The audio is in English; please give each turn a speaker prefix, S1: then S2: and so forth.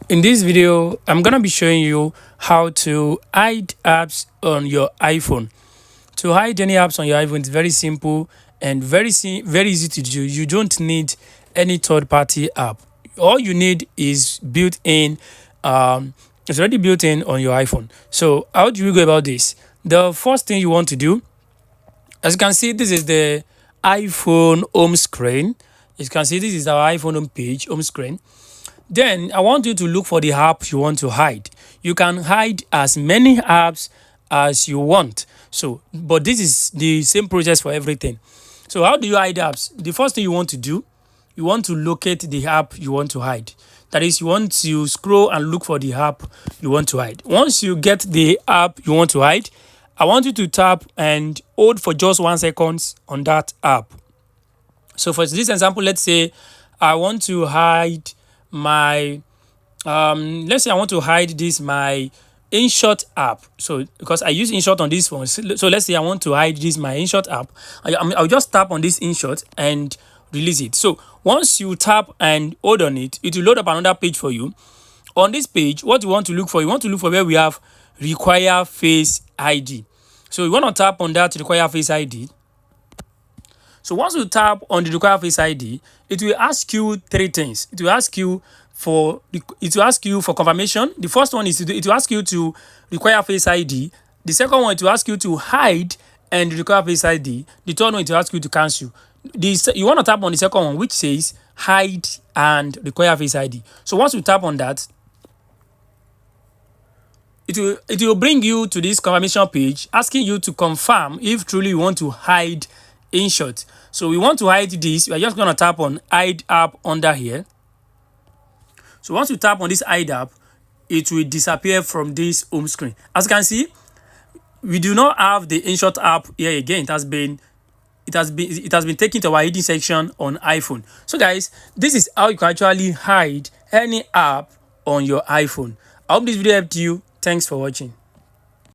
S1: In this video, I'm gonna be showing you how to hide apps on your iPhone. To hide any apps on your iPhone is very simple and very easy to do. You don't need any third-party app. All you need is built-in. It's already built in on your iPhone. So how do we go about this? The first thing you want to do, as you can see, this is the iPhone home screen. As you can see, this is our iPhone home page, home screen. Then I want you to look for the app you want to hide. You can hide as many apps as you want. So, but this is the same process for everything. So how do you hide apps? The first thing you want to do, you want to locate the app you want to hide. That is, you want to scroll and look for the app you want to hide. Once you get the app you want to hide, I want you to tap and hold for just 1 second on that app. So for this example, let's say I want to hide my let's say I want to hide this my InShot app. So because I use InShot on this phone, so let's say I want to hide this my InShot app. I'll just tap on this InShot and release it. So once you tap and hold on it, it will load up another page for you. On this page, what you want to look for, you want to look for where we have require face ID. So you want to tap on that require face ID. So once you tap on the require face ID, it will ask you three things. It will ask you for confirmation. The first one is it will ask you to require face ID. The second one, it will ask you to hide and require face ID. The third one, it will ask you to cancel. You want to tap on the second one, which says hide and require face ID. So once you tap on that, it will bring you to this confirmation page asking you to confirm if truly you want to hide InShot. So we want to hide this. We are just going to tap on hide app under here. So once you tap on this hide app, it will disappear from this home screen. As you can see, we do not have the InShot app here again. It has been taken to our hidden section on iPhone. So guys, this is how you can actually hide any app on your iPhone. I hope this video helped you. Thanks for watching.